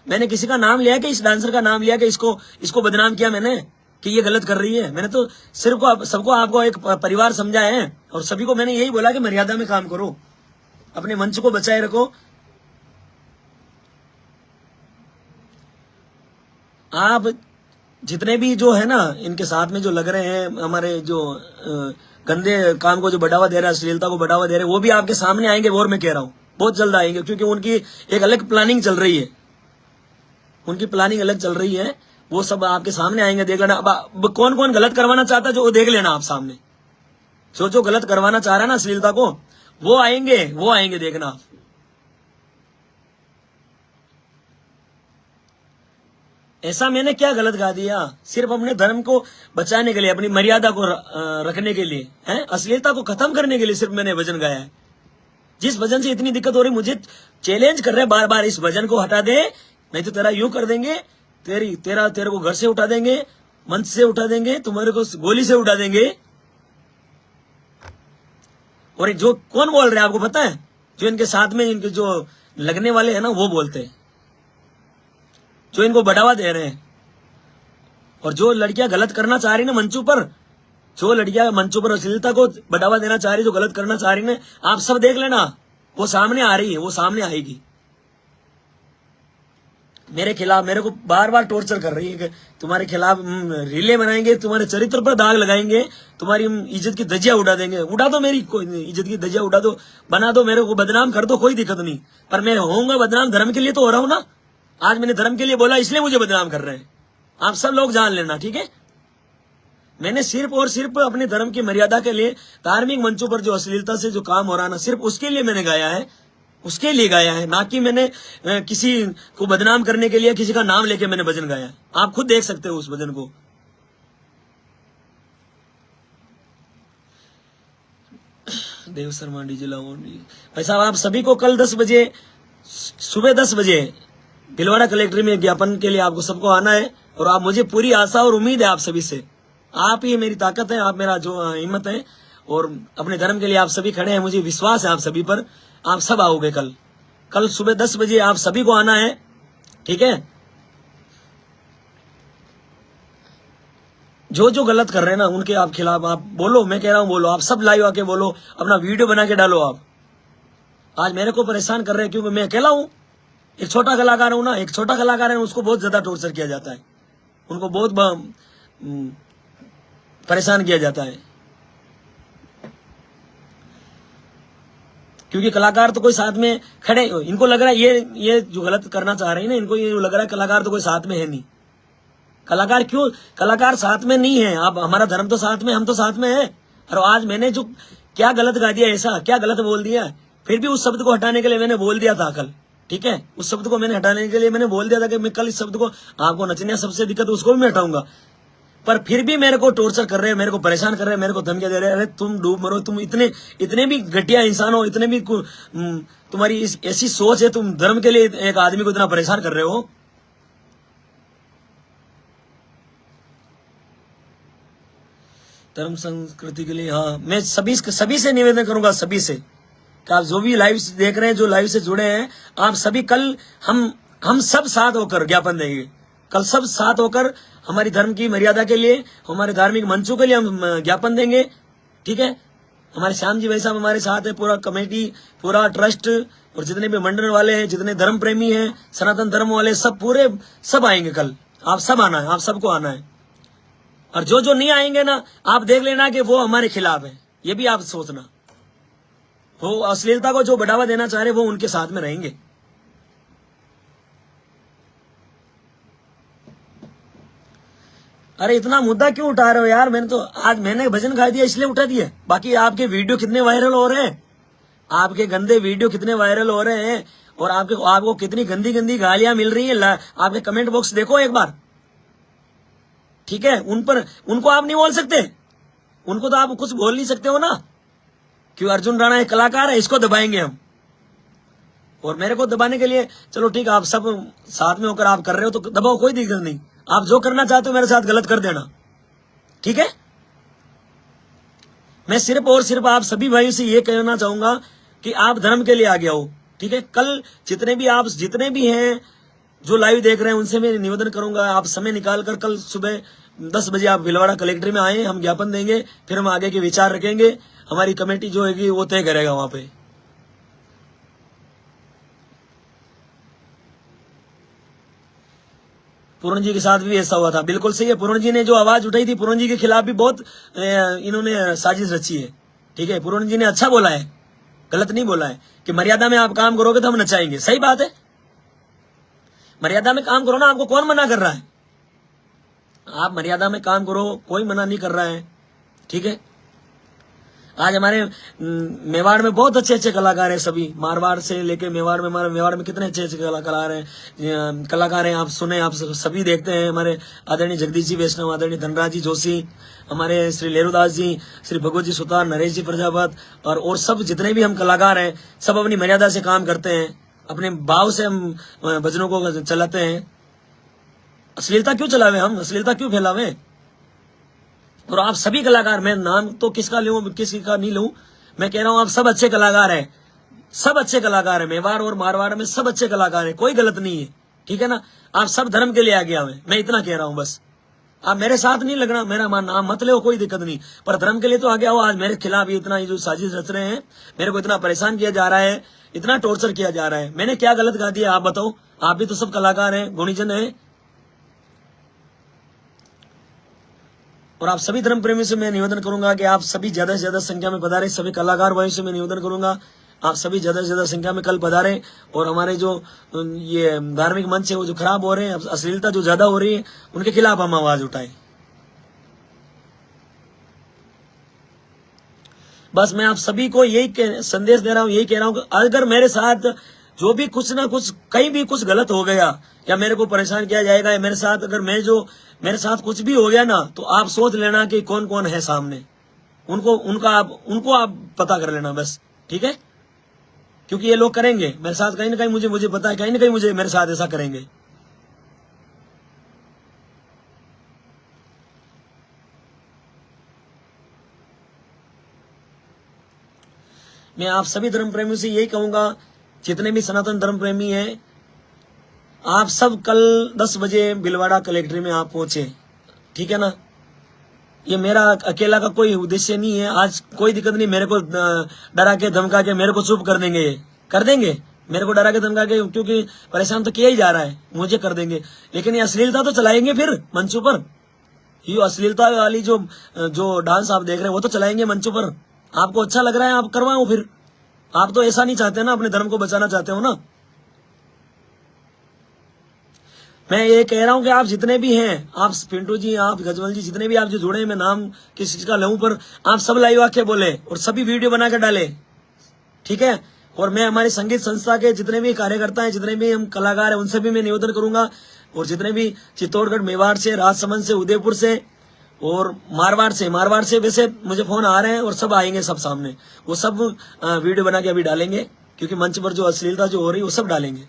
मैंने किसी का नाम लिया कि इस डांसर का नाम लिया कि इसको बदनाम किया मैंने कि ये गलत कर रही है? मैंने तो सिर्फ सबको आपको एक परिवार समझा है, और सभी को मैंने यही बोला कि मर्यादा में काम करो, अपने मंच को बचाए रखो। आप जितने भी जो है ना इनके साथ में जो लग रहे हैं, हमारे जो गंदे काम को जो बढ़ावा दे रहे हैं, अश्लीलता को बढ़ावा दे रहे हैं, वो भी आपके सामने आएंगे, और मैं कह रहा हूँ बहुत जल्द आएंगे, क्योंकि उनकी एक अलग प्लानिंग चल रही है, उनकी प्लानिंग अलग चल रही है। वो सब आपके सामने आएंगे, देख लेना। अब कौन कौन गलत करवाना चाहता है जो देख लेना आप सामने, जो गलत करवाना चाह रहा है ना अश्लीलता को, वो आएंगे देखना आप। ऐसा मैंने क्या गलत गा दिया? सिर्फ अपने धर्म को बचाने के लिए, अपनी मर्यादा को रखने के लिए, है अश्लीलता को खत्म करने के लिए सिर्फ मैंने भजन गाया है। जिस भजन से इतनी दिक्कत हो रही, मुझे चैलेंज कर रहे बार बार, इस भजन को हटा दे, नहीं तो तेरा यूं कर देंगे, तेरे को घर से उठा देंगे, मंच से उठा देंगे, तुम्हारे को गोली से उठा देंगे। और जो कौन बोल रहे हैं आपको पता है? जो इनके साथ में इनके जो लगने वाले हैं ना, वो बोलते हैं, जो इनको बढ़ावा दे रहे हैं। और जो लड़कियां गलत करना चाह रही ना मंचों पर, जो लड़कियां मंचों पर अश्लीलता को बढ़ावा देना चाह रही, जो गलत करना चाह रही है, आप सब देख लेना, वो सामने आ रही है, वो सामने आएगी। मेरे खिलाफ मेरे को बार बार टॉर्चर कर रही है कि तुम्हारे खिलाफ रीले बनाएंगे, तुम्हारे चरित्र पर दाग लगाएंगे, तुम्हारी इज्जत की धज्जियां उड़ा देंगे। उड़ा दो, मेरी कोई इज्जत की धज्जियां उड़ा दो, बना दो, मेरे को बदनाम कर दो, कोई दिक्कत नहीं। पर मैं होऊंगा बदनाम धर्म के लिए तो हो रहा हूं ना। आज मैंने धर्म के लिए बोला, इसलिए मुझे बदनाम कर रहे हैं। आप सब लोग जान लेना, ठीक है। मैंने सिर्फ और सिर्फ अपने धर्म की मर्यादा के लिए, धार्मिक मंचों पर जो अश्लीलता से जो काम हो रहा ना, सिर्फ उसके लिए मैंने गाया है, उसके लिए गाया है, ना कि मैंने किसी को बदनाम करने के लिए किसी का नाम लेके मैंने भजन गाया। आप खुद देख सकते हो उस भजन को। देव शर्मा डीजे लाओ भाई साहब। आप सभी को कल 10 बजे, सुबह 10 बजे भिलवाड़ा कलेक्ट्री में ज्ञापन के लिए आपको सबको आना है। और आप, मुझे पूरी आशा और उम्मीद है आप सभी से, आप ही मेरी ताकत है, आप मेरा जो हिम्मत है, और अपने धर्म के लिए आप सभी खड़े हैं, मुझे विश्वास है आप सभी पर। आप सब आओगे कल सुबह 10 बजे आप सभी को आना है, ठीक है। जो गलत कर रहे हैं ना उनके आप खिलाफ आप बोलो, मैं कह रहा हूं बोलो, आप सब लाइव आके बोलो, अपना वीडियो बना के डालो। आप आज मेरे को परेशान कर रहे हैं क्योंकि मैं अकेला हूं, एक छोटा कलाकार हूं ना। एक छोटा कलाकार है, उसको बहुत ज्यादा टॉर्चर किया जाता है, उनको बहुत परेशान किया जाता है। क्योंकि कलाकार तो कोई साथ में खड़े, इनको लग रहा है ये जो गलत करना चाह रहे हैं ना, इनको ये लग रहा है कलाकार तो कोई साथ में है नहीं। कलाकार क्यों, कलाकार साथ में नहीं है। आप, हमारा धर्म तो साथ में, हम तो साथ में है। और आज मैंने जो क्या गलत गा दिया, ऐसा क्या गलत बोल दिया, फिर भी उस शब्द को हटाने के लिए मैंने बोल दिया था कल, ठीक है, उस शब्द को मैंने हटाने के लिए मैंने बोल दिया था कि मैं कल इस शब्द को, आपको नचनिया सबसे दिक्कत उसको भी मैं हटाऊंगा। पर फिर भी मेरे को टॉर्चर कर रहे हैं, मेरे को परेशान कर रहे हैं, मेरे को धमकियां दे रहे हैं, अरे तुम डूब मरो, तुम इतने भी घटिया इंसान हो, इतने भी तुम्हारी ऐसी सोच है, तुम धर्म के लिए एक आदमी को इतना परेशान कर रहे हो। धर्म संस्कृति के लिए, हाँ, मैं सभी से निवेदन करूंगा, सभी से कि आप जो भी लाइव देख रहे हैं, जो लाइव से जुड़े हैं, आप सभी कल हम सब साथ होकर ज्ञापन देंगे। कल सब साथ होकर हमारी धर्म की मर्यादा के लिए, हमारे धार्मिक मंचों के लिए हम ज्ञापन देंगे, ठीक है। हमारे श्याम जी भाई साहब हमारे साथ है, पूरा कमेटी, पूरा ट्रस्ट और जितने भी मंडल वाले हैं, जितने धर्म प्रेमी हैं, सनातन धर्म वाले, सब आएंगे कल। आप सब आना है, आप सबको आना है। और जो नहीं आएंगे ना, आप देख लेना कि वो हमारे खिलाफ है, ये भी आप सोचना। वो अश्लीलता को जो बढ़ावा देना चाह रहे, वो उनके साथ में रहेंगे। अरे इतना मुद्दा क्यों उठा रहे हो यार? मैंने भजन गा दिया इसलिए उठा दिया। बाकी आपके वीडियो कितने वायरल हो रहे हैं, आपके गंदे वीडियो कितने वायरल हो रहे हैं, और आपको कितनी गंदी गंदी गालियां मिल रही है। आपके कमेंट बॉक्स देखो एक बार, ठीक है। उनको आप नहीं बोल सकते, उनको तो आप कुछ बोल नहीं सकते हो ना। क्यों? अर्जुन राणा एक कलाकार है, इसको दबाएंगे हम। और मेरे को दबाने के लिए, चलो ठीक है, आप सब साथ में होकर आप कर रहे हो तो दबाओ, कोई दिक्कत नहीं। आप जो करना चाहते हो मेरे साथ गलत कर देना, ठीक है। मैं सिर्फ और सिर्फ आप सभी भाइयों से ये कहना चाहूंगा कि आप धर्म के लिए आगे आओ, ठीक है। कल जितने भी हैं जो लाइव देख रहे हैं, उनसे मैं निवेदन करूंगा, आप समय निकालकर कल सुबह 10 बजे आप भीलवाड़ा कलेक्ट्रेट में आए, हम ज्ञापन देंगे, फिर हम आगे के विचार रखेंगे। हमारी कमेटी जो है वो तय करेगा वहां पे। पूर्ण जी के साथ भी ऐसा हुआ था, बिल्कुल सही है। पूर्ण जी ने जो आवाज उठाई थी, पूर्ण जी के खिलाफ भी बहुत इन्होंने साजिश रची है, ठीक है। पूर्ण जी ने अच्छा बोला है, गलत नहीं बोला है कि मर्यादा में आप काम करोगे तो हम नचाएंगे। सही बात है, मर्यादा में काम करो ना, आपको कौन मना कर रहा है? आप मर्यादा में काम करो, कोई मना नहीं कर रहा है, ठीक है। आज हमारे मेवाड़ में बहुत अच्छे अच्छे कलाकार हैं, सभी मारवाड़ से लेके मेवाड़ में, हमारे मेवाड़ में कितने अच्छे अच्छे कलाकार हैं। आप सुने, आप सभी देखते हैं। हमारे आदरणीय जगदीश जी वैष्णव, आदरणीय धनराज जी जोशी, हमारे श्री लेरुदास जी, श्री भगवत जी सुतार, नरेश जी प्रजापत, और सब जितने भी हम कलाकार हैं, सब अपनी मर्यादा से काम करते हैं, अपने भाव से हम भजनों को चलाते हैं। अश्लीलता क्यों चलावे हम, अश्लीलता क्यों फैलावे? और आप सभी कलाकार, मैं नाम तो किसका लूं किसी का नहीं लूं, मैं कह रहा हूं आप सब अच्छे कलाकार हैं, सब अच्छे कलाकार हैं। मेवाड़ और मारवाड़ में सब अच्छे कलाकार हैं, कोई गलत नहीं है, ठीक है ना। आप सब धर्म के लिए आगे आवे, मैं इतना कह रहा हूं बस। आप मेरे साथ नहीं लगना, मेरा नाम मत लो, कोई दिक्कत नहीं, पर धर्म के लिए तो आगे आओ। आज मेरे खिलाफ इतना जो साजिश रच रहे हैं, मेरे को इतना परेशान किया जा रहा है, इतना टॉर्चर किया जा रहा है, मैंने क्या गलत गा दिया आप बताओ? आप भी तो सब कलाकार हैं, गुणीजन है। और आप सभी धर्म प्रेमी से मैं निवेदन करूंगा कि आप सभी ज्यादा से ज्यादा संख्या में पधारें। सभी कलाकार भाइयों से मैं निवेदन करूंगा, आप सभी ज्यादा से ज्यादा संख्या में कल पधारें। और हमारे जो ये धार्मिक मंच है वो जो खराब हो रहे हैं, अश्लीलता जो ज्यादा हो रही है, उनके खिलाफ हम आवाज उठाएं। बस मैं आप सभी को यही संदेश दे रहा हूँ, यही कह रहा हूँ कि अगर मेरे साथ जो भी कुछ ना कुछ, कहीं भी कुछ गलत हो गया, या मेरे को परेशान किया जाएगा, या मेरे साथ अगर मेरे साथ कुछ भी हो गया ना, तो आप सोच लेना कि कौन कौन है सामने, उनको आप पता कर लेना बस, ठीक है। क्योंकि ये लोग करेंगे मेरे साथ, कहीं ना कहीं मुझे पता है, कहीं ना कहीं मेरे साथ ऐसा करेंगे। मैं आप सभी धर्म प्रेमियों से यही कहूंगा, जितने भी सनातन धर्म प्रेमी हैं, आप सब कल 10 बजे भीलवाड़ा कलेक्ट्रेट में आप पहुंचे, ठीक है ना। ये मेरा अकेला का कोई उद्देश्य नहीं है। आज कोई दिक्कत नहीं, मेरे को डरा के धमका के मेरे को चुप कर देंगे, मेरे को डरा के धमका के, क्योंकि परेशान तो किया ही जा रहा है, मुझे कर देंगे। लेकिन ये अश्लीलता तो चलाएंगे फिर मंचों पर, ये अश्लीलता वाली जो डांस आप देख रहे हैं वो तो चलाएंगे मंचों पर। आपको अच्छा लग रहा है आप करवाओ, फिर आप तो ऐसा नहीं चाहते ना, अपने धर्म को बचाना चाहते हो ना। मैं ये कह रहा हूं कि आप जितने भी हैं, आप पिंटू जी, आप गजमल जी, जितने भी आप जो जुड़े हैं, मैं नाम किस चीज का लूं, पर आप सब लाइव आके बोले और सभी वीडियो बना के डाले, ठीक है। और मैं हमारी संगीत संस्था के जितने भी कार्यकर्ता हैं, जितने भी हम कलाकार हैं, उनसे भी मैं निवेदन करूंगा, और जितने भी चित्तौड़गढ़, मेवाड़ से, राजसमंद से, उदयपुर से और मारवाड़ से वैसे मुझे फोन आ रहे हैं और सब आएंगे, सब सामने, वो सब वीडियो बना के अभी डालेंगे, क्योंकि मंच पर जो अश्लीलता जो हो रही है वो सब डालेंगे।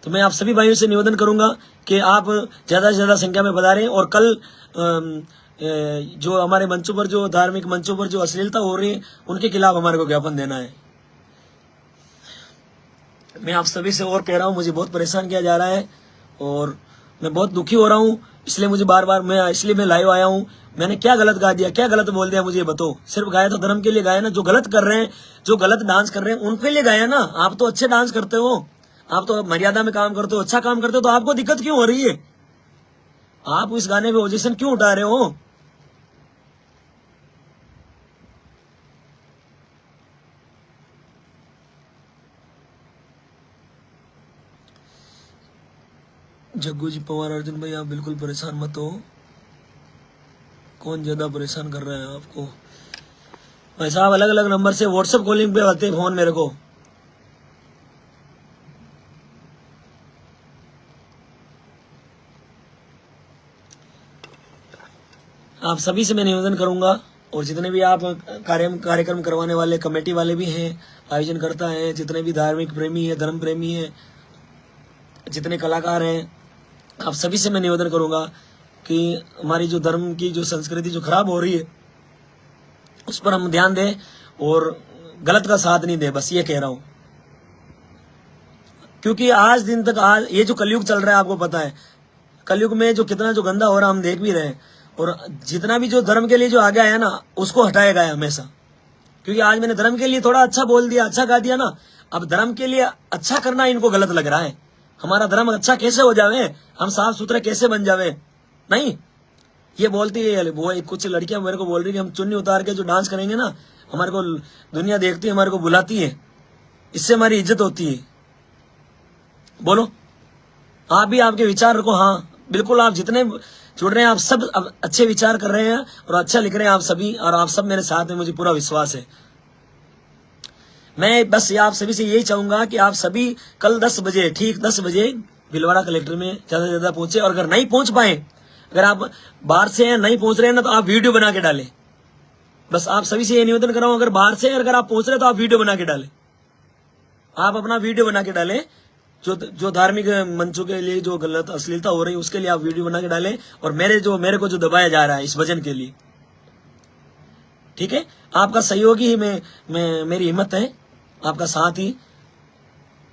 तो मैं आप सभी भाइयों से निवेदन करूंगा कि आप ज्यादा से ज्यादा संख्या में पधारें, और कल जो हमारे मंचों पर, जो धार्मिक मंचों पर जो अश्लीलता हो रही है, उनके खिलाफ हमारे को ज्ञापन देना है। मैं आप सभी से और कह रहा हूं, मुझे बहुत परेशान किया जा रहा है और मैं बहुत दुखी हो रहा हूं, इसलिए मुझे बार बार मैं लाइव आया हूं। मैंने क्या गलत गा दिया, क्या गलत बोल दिया, मुझे बताओ। सिर्फ गाया तो धर्म के लिए गाया ना। जो गलत कर रहे हैं, जो गलत डांस कर रहे हैं, उनके लिए गाया ना। आप तो अच्छे डांस करते हो, आप तो मर्यादा में काम करते हो, अच्छा काम करते हो, तो आपको दिक्कत क्यों हो रही है? आप इस गाने पे ऑब्जेक्शन क्यों उठा रहे हो? जग्गू जी, पवार, अर्जुन भाई, आप बिल्कुल परेशान मत हो। कौन ज्यादा परेशान कर रहा है आपको? भाई साहब, अलग अलग नंबर से व्हाट्सएप कॉलिंग पे आते हैं फोन मेरे को। आप सभी से मैं निवेदन करूंगा, और जितने भी आप कार्यक्रम करवाने वाले कमेटी वाले भी हैं, आयोजन करता है, जितने भी धार्मिक प्रेमी है, धर्म प्रेमी है, जितने कलाकार हैं, आप सभी से मैं निवेदन करूंगा कि हमारी जो धर्म की जो संस्कृति जो खराब हो रही है, उस पर हम ध्यान दें और गलत का साथ नहीं दें। बस ये कह रहा हूं, क्योंकि आज दिन तक, आज ये जो कलयुग चल रहा है, आपको पता है कलयुग में जो कितना जो गंदा हो रहा है, हम देख भी रहे हैं। और जितना भी जो धर्म के लिए जो आगे आया ना, उसको हटाया गया हमेशा। क्योंकि आज मैंने धर्म के लिए थोड़ा अच्छा बोल दिया, अच्छा गा दिया ना, अब धर्म के लिए अच्छा करना इनको गलत लग रहा है। हमारा धर्म अच्छा कैसे हो जावे, हम साफ सुथरे कैसे बन जावे? नहीं, ये बोलती है वो कुछ लड़कियां मेरे को बोल रही कि हम चुन्नी उतार के जो डांस करेंगे ना, हमारे को दुनिया देखती है, हमारे को बुलाती है, इससे हमारी इज्जत होती है। बोलो, आप भी आपके विचार रखो। हाँ बिल्कुल, आप जितने जुड़ रहे हैं, आप सब अब अच्छे विचार कर रहे हैं और अच्छा लिख रहे हैं आप सभी, और आप सब मेरे साथ में, मुझे पूरा विश्वास है। मैं बस आप सभी से यही चाहूंगा कि आप सभी कल 10 बजे, ठीक 10 बजे भीलवाड़ा कलेक्टर में ज्यादा से ज्यादा पहुंचे, और अगर नहीं पहुंच पाए, अगर आप बाहर से हैं, नहीं पहुंच रहे हैं ना, तो आप वीडियो बना के डालें। बस आप सभी से ये निवेदन कर रहा हूं, अगर बाहर से अगर आप पहुंच रहे हैं तो आप वीडियो बना के डालें। आप अपना वीडियो बना के डालें, जो धार्मिक मंचों के लिए जो गलत अश्लीलता हो रही है, उसके लिए आप वीडियो बना के डालें। और मेरे को जो दबाया जा रहा है इस भजन के लिए, ठीक है, आपका सहयोगी ही मेरी हिम्मत है, आपका साथ ही।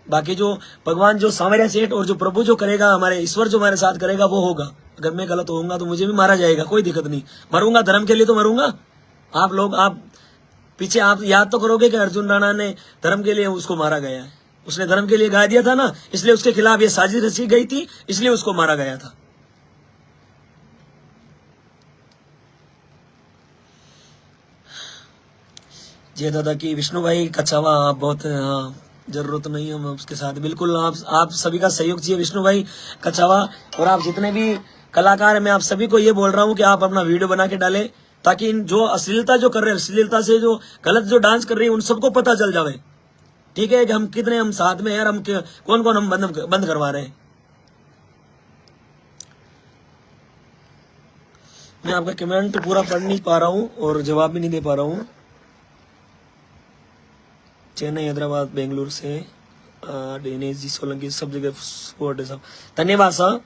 बाकी जो भगवान, जो सांवरिया सेठ और जो प्रभु जो करेगा, हमारे ईश्वर जो हमारे साथ करेगा, वो होगा। अगर मैं गलत होऊंगा तो मुझे भी मारा जाएगा, कोई दिक्कत नहीं, मरूंगा धर्म के लिए तो मरूंगा। आप लोग, आप पीछे आप याद तो करोगे कि अर्जुन राणा ने धर्म के लिए उसको मारा गया है। उसने धर्म के लिए गा दिया था ना, इसलिए उसके खिलाफ ये साजिश रची गई थी, इसलिए उसको मारा गया था। जय दादा की विष्णु भाई कछावा, आप बहुत, हाँ जरूरत नहीं है, हम उसके साथ बिल्कुल। आप सभी का सहयोग चाहिए विष्णु भाई कछावा, और आप जितने भी कलाकार हैं, मैं आप सभी को ये बोल रहा हूँ कि आप अपना वीडियो बना के डालें, ताकि इन जो अश्लीलता जो कर रहे हैं, अश्लीलता से जो गलत जो डांस कर रही है, उन सबको पता चल जाए, ठीक है, कि हम कितने, हम साथ में यार, हम कौन कौन हम बंद करवा रहे हैं। मैं आपका कमेंट पूरा पढ़ नहीं पा रहा हूँ और जवाब भी नहीं दे पा रहा हूँ। चेन्नई, हैदराबाद, बेंगलुरु से दिनेश जी सोलंकी, सब जगह सपोर्ट है सब। धन्यवाद साहब,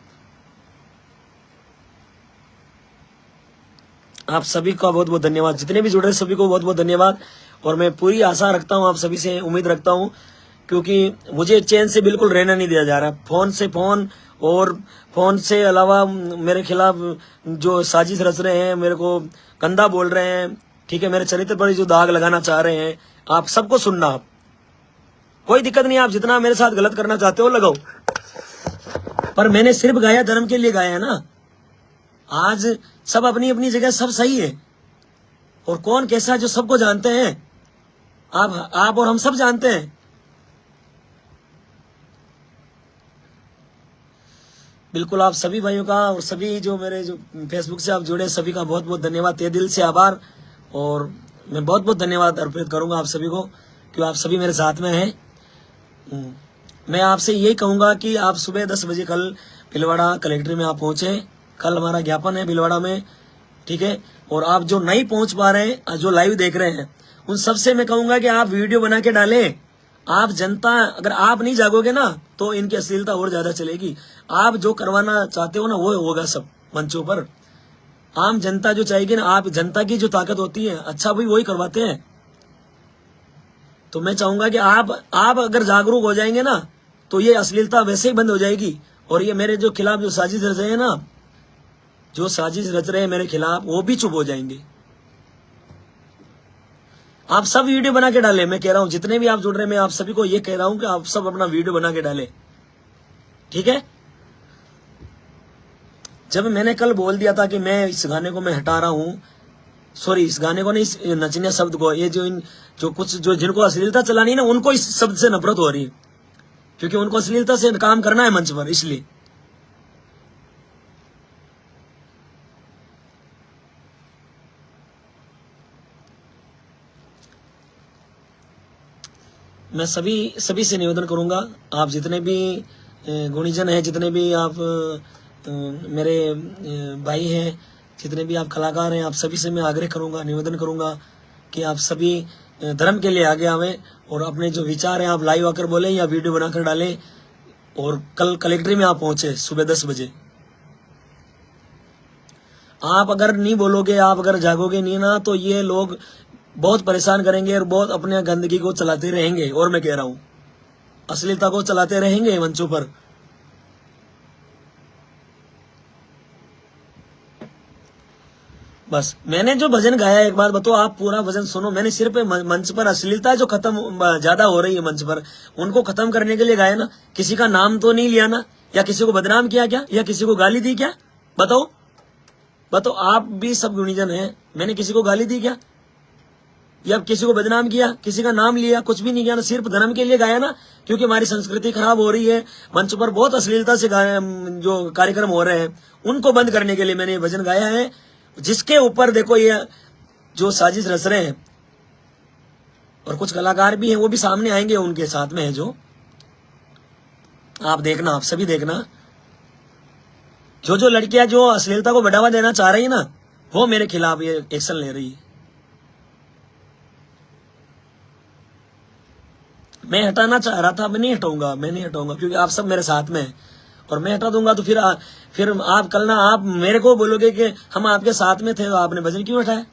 आप सभी का बहुत बहुत धन्यवाद, जितने भी जुड़े सभी को बहुत बहुत धन्यवाद। और मैं पूरी आशा रखता हूं, आप सभी से उम्मीद रखता हूं, क्योंकि मुझे चैन से बिल्कुल रहना नहीं दिया जा रहा। फोन से फोन, और फोन से अलावा मेरे खिलाफ जो साजिश रच रहे हैं, मेरे को गंदा बोल रहे हैं, ठीक है, मेरे चरित्र पर जो दाग लगाना चाह रहे हैं, आप सबको सुनना। आप कोई दिक्कत नहीं, आप जितना मेरे साथ गलत करना चाहते हो लगाओ, पर मैंने सिर्फ गाया धर्म के लिए गाया है ना। आज सब अपनी अपनी जगह सब सही है, और कौन कैसा जो सबको जानते हैं। आप और हम सब जानते हैं। बिल्कुल, आप सभी भाइयों का और सभी जो मेरे जो फेसबुक से आप जुड़े सभी का बहुत बहुत धन्यवाद, तहे दिल से आभार। और मैं बहुत बहुत धन्यवाद अर्पित करूंगा आप सभी को, क्योंकि आप सभी मेरे साथ में हैं। मैं आपसे यही कहूंगा कि आप सुबह 10 बजे कल भीलवाड़ा कलेक्ट्री में आप पहुंचे। कल हमारा ज्ञापन है भीलवाड़ा में, ठीक है। और आप जो नहीं पहुंच पा रहे हैं, जो लाइव देख रहे हैं, उन सबसे मैं कहूंगा कि आप वीडियो बना के डालें। आप जनता, अगर आप नहीं जागोगे ना तो इनकी अश्लीलता और ज्यादा चलेगी। आप जो करवाना चाहते हो ना वो होगा सब मंचों पर। आम जनता जो चाहेगी ना, आप जनता की जो ताकत होती है, अच्छा भी वही करवाते हैं। तो मैं चाहूंगा कि आप अगर जागरूक हो जाएंगे ना तो ये अश्लीलता वैसे ही बंद हो जाएगी। और ये मेरे जो खिलाफ जो साजिश रच रहे हैं ना, जो साजिश रच रहे हैं मेरे खिलाफ, वो भी चुप हो जाएंगे। आप सब वीडियो बना के डालें। मैं कह रहा हूं जितने भी आप जुड़ रहे हैं, मैं आप सभी को ये कह रहा हूं कि आप सब अपना वीडियो बना के डालें, ठीक है। जब मैंने कल बोल दिया था कि मैं इस गाने को मैं हटा रहा हूं, सॉरी इस गाने को नहीं, इस नचनिया शब्द को, ये जो कुछ जो जिनको अश्लीलता चलानी है ना, उनको इस शब्द से नफरत हो रही है, क्योंकि उनको अश्लीलता से काम करना है मंच पर, इसलिए। मैं सभी से निवेदन करूंगा, आप जितने भी गुणीजन हैं, जितने भी आप मेरे भाई हैं, जितने भी आप कलाकार हैं, आप सभी से मैं आग्रह करूंगा, निवेदन करूंगा कि आप सभी धर्म के लिए आगे आवें और अपने जो विचार हैं आप लाइव आकर बोलें या वीडियो बनाकर डालें। और कल कलेक्ट्री में आप पहुंचे सुबह 10 बजे। आप अगर नहीं बोलोगे, आप अगर जागोगे नहीं ना, तो ये लोग बहुत परेशान करेंगे और बहुत अपने गंदगी को चलाते रहेंगे। और मैं कह रहा हूं अश्लीलता को चलाते रहेंगे मंचों पर। बस मैंने जो भजन गाया, एक बात बताओ, आप पूरा भजन सुनो। मैंने सिर्फ मंच पर अश्लीलता जो खत्म ज्यादा हो रही है मंच पर, उनको खत्म करने के लिए गाया ना। किसी का नाम तो नहीं लिया ना, या किसी को बदनाम किया क्या, या किसी को गाली दी क्या? बताओ बताओ, आप भी सब गुणीजन हैं, मैंने किसी को गाली दी क्या, या किसी को बदनाम किया, किसी का नाम लिया? कुछ भी नहीं किया ना, सिर्फ धर्म के लिए गाया ना। क्योंकि हमारी संस्कृति खराब हो रही है, मंच पर बहुत अश्लीलता से जो कार्यक्रम हो रहे हैं, उनको बंद करने के लिए मैंने ये भजन गाया है। जिसके ऊपर देखो ये जो साजिश रच रहे हैं, और कुछ कलाकार भी हैं, वो भी सामने आएंगे, उनके साथ में है जो, आप देखना, आप सभी देखना। जो लड़कियां जो अश्लीलता को बढ़ावा देना चाह रही है ना, वो मेरे खिलाफ ये एक्शन ले रही है। मैं हटाना चाह रहा था, मैं नहीं हटाऊंगा, क्योंकि आप सब मेरे साथ में हैं। और मैं हटा दूंगा तो फिर आप कल ना आप मेरे को बोलोगे कि हम आपके साथ में थे तो आपने भजन क्यों हटाया?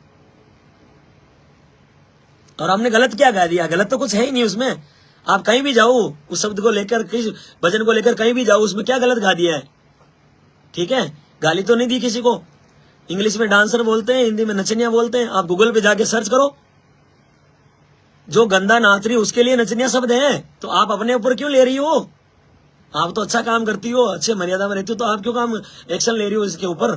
और हमने गलत क्या गा दिया? गलत तो कुछ है ही नहीं उसमें। आप कहीं भी जाओ, उस शब्द को लेकर, किस भजन को लेकर कहीं भी जाओ, उसमें क्या गलत गा दिया है? ठीक है, गाली तो नहीं दी किसी को। इंग्लिश में डांसर बोलते हैं, हिंदी में नचनिया बोलते हैं। आप गूगल पे जाके सर्च करो, जो गंदा नाच रही उसके लिए नचनिया शब्द है। तो आप अपने ऊपर क्यों ले रही हो? आप तो अच्छा काम करती हो, अच्छे मर्यादा में रहती हो, तो आप क्यों काम एक्शन ले रही हो इसके ऊपर?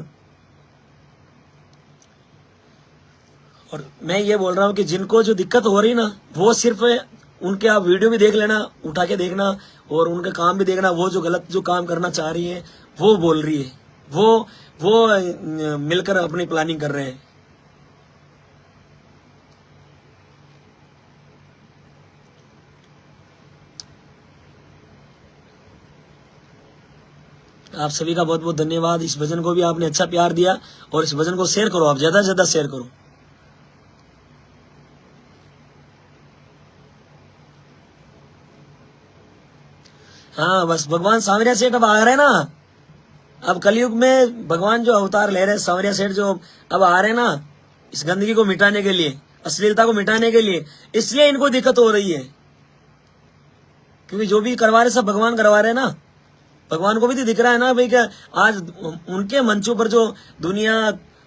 और मैं ये बोल रहा हूं कि जिनको जो दिक्कत हो रही ना, वो सिर्फ उनके आप वीडियो भी देख लेना, उठा के देखना, और उनके काम भी देखना। वो जो गलत जो काम करना चाह रही है वो बोल रही है, वो मिलकर अपनी प्लानिंग कर रहे हैं। आप सभी का बहुत बहुत धन्यवाद। इस भजन को भी आपने अच्छा प्यार दिया, और इस भजन को शेयर करो, आप ज्यादा से ज्यादा शेयर करो। हाँ, बस भगवान सांवरिया सेठ अब आ रहे हैं ना। अब कलयुग में भगवान जो अवतार ले रहे हैं, सांवरिया सेठ जो अब आ रहे हैं ना, इस गंदगी को मिटाने के लिए, अश्लीलता को मिटाने के लिए। इसलिए इनको दिक्कत हो रही है, क्योंकि जो भी करवा रहे सब भगवान करवा रहे हैं ना। भगवान को भी तो दिख रहा है ना भाई, क्या आज उनके मंचों पर जो दुनिया,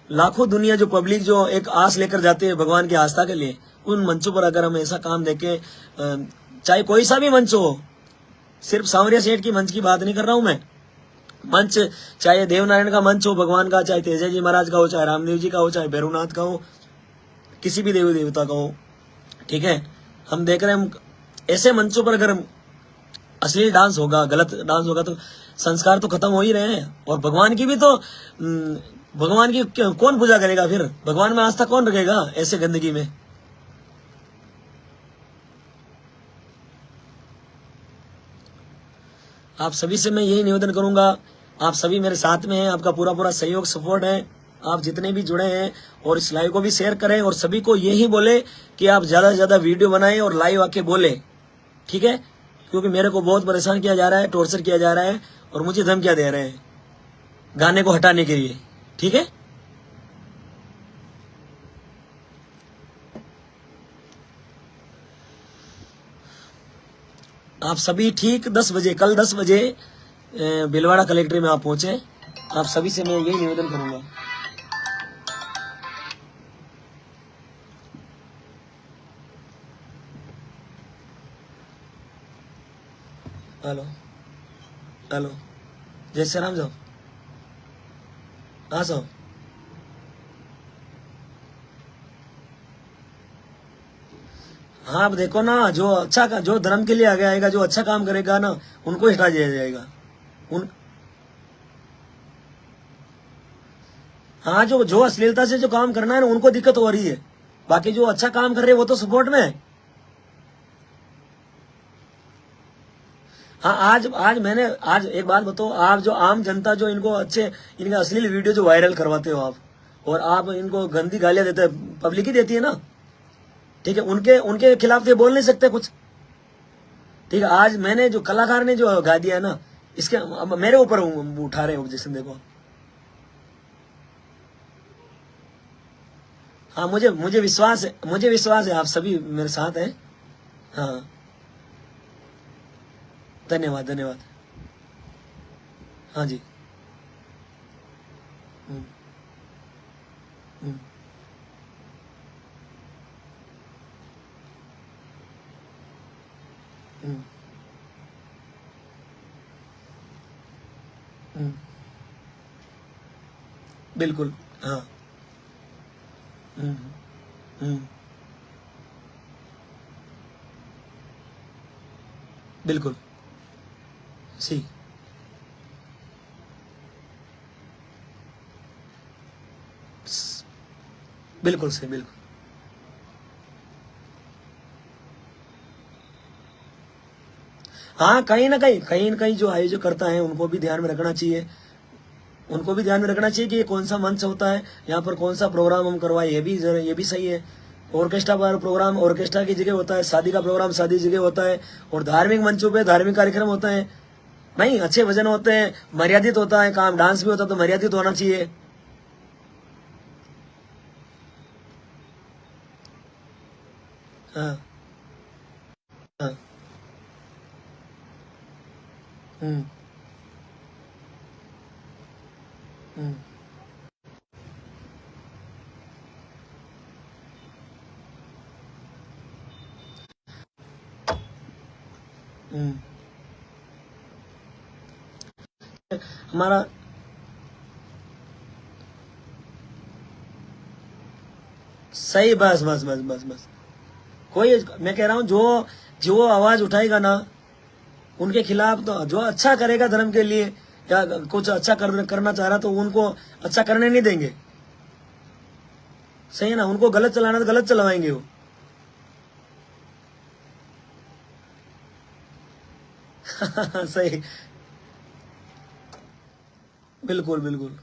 लाखों दुनिया जो पब्लिक जो एक आस लेकर जाती है भगवान की आस्था के लिए, उन मंचों पर अगर हम ऐसा काम देखें, चाहे कोई सा भी मंच हो, सिर्फ सांवरिया सेठ की मंच की बात नहीं कर रहा हूं मैं। मंच चाहे देवनारायण का मंच हो भगवान का, चाहे तेजा जी महाराज का हो, चाहे रामदेव जी का हो, चाहे भैरवनाथ का हो, किसी भी देवी देवता का हो, ठीक है। हम देख रहे हैं, हम ऐसे मंचों पर अगर अश्लील डांस होगा, गलत डांस होगा, तो संस्कार तो खत्म हो ही रहे हैं। और भगवान की भी तो भगवान की कौन पूजा करेगा फिर? भगवान में आस्था कौन रखेगा ऐसे गंदगी में? आप सभी से मैं यही निवेदन करूंगा, आप सभी मेरे साथ में हैं, आपका पूरा पूरा सहयोग सपोर्ट है। आप जितने भी जुड़े हैं और इस लाइव को भी शेयर करें, और सभी को यही बोले कि आप ज्यादा से ज्यादा वीडियो बनाएं और लाइव आके बोले, ठीक है? क्योंकि मेरे को बहुत परेशान किया जा रहा है, टॉर्चर किया जा रहा है, और मुझे धमकियां दे रहे हैं गाने को हटाने के लिए, ठीक है? आप सभी ठीक 10 बजे, कल 10 बजे भिलवाड़ा कलेक्ट्रेट में आप पहुंचे। आप सभी से मैं यही निवेदन करूंगा। हेलो हेलो, जय श्री राम साहब। हाँ साहब, हाँ आप देखो ना, जो अच्छा जो धर्म के लिए आगे आएगा, जो अच्छा काम करेगा ना, उनको हटा दिया जाएगा। उन हाँ, जो जो अश्लीलता से जो काम करना है ना, उनको दिक्कत हो रही है। बाकी जो अच्छा काम कर रहे हैं वो तो सपोर्ट में है। हाँ, आज आज मैंने आज एक बात बताओ, आप जो आम जनता जो इनको अच्छे, इनके अश्लील वीडियो जो वायरल करवाते हो आप, और आप इनको गंदी गालियां देते हैं, पब्लिक ही देती है ना, ठीक है? उनके उनके खिलाफ तो ये बोल नहीं सकते कुछ, ठीक है? आज मैंने जो कलाकार ने जो गा दिया है ना, इसके अब मेरे ऊपर उठा रहे ऑब्जेक्शन, देखो। हाँ, मुझे विश्वास है आप सभी मेरे साथ हैं। हाँ, धन्यवाद धन्यवाद। हाँ जी। हम्म, हम्म, हम्म, हम्म, बिल्कुल। हाँ। हम्म, हम्म, बिल्कुल। सी, बिल्कुल सही, बिल्कुल। हाँ, कहीं न कहीं जो आयोजक करता है उनको भी ध्यान में रखना चाहिए। उनको भी ध्यान में रखना चाहिए कि ये कौन सा मंच होता है, यहाँ पर कौन सा प्रोग्राम हम करवाए, ये भी सही है। ऑर्केस्ट्रा पर प्रोग्राम ऑर्केस्ट्रा की जगह होता है, शादी का प्रोग्राम शादी की जगह होता है, और धार्मिक मंचों पे धार्मिक कार्यक्रम होता है। नहीं, अच्छे भजन होते हैं, मर्यादित होता है काम, डांस भी होता है तो मर्यादित होना चाहिए। हाँ, हाँ, हम्म, हम्म, हम्म। हमारा सही, बस बस बस बस बस। कोई, मैं कह रहा हूँ, जो जो आवाज उठाएगा ना उनके खिलाफ, तो जो अच्छा करेगा धर्म के लिए, या कुछ अच्छा करना चाह रहा, तो उनको अच्छा करने नहीं देंगे। सही है ना? उनको गलत चलाना तो गलत चलवाएंगे वो। सही, बिल्कुल बिल्कुल।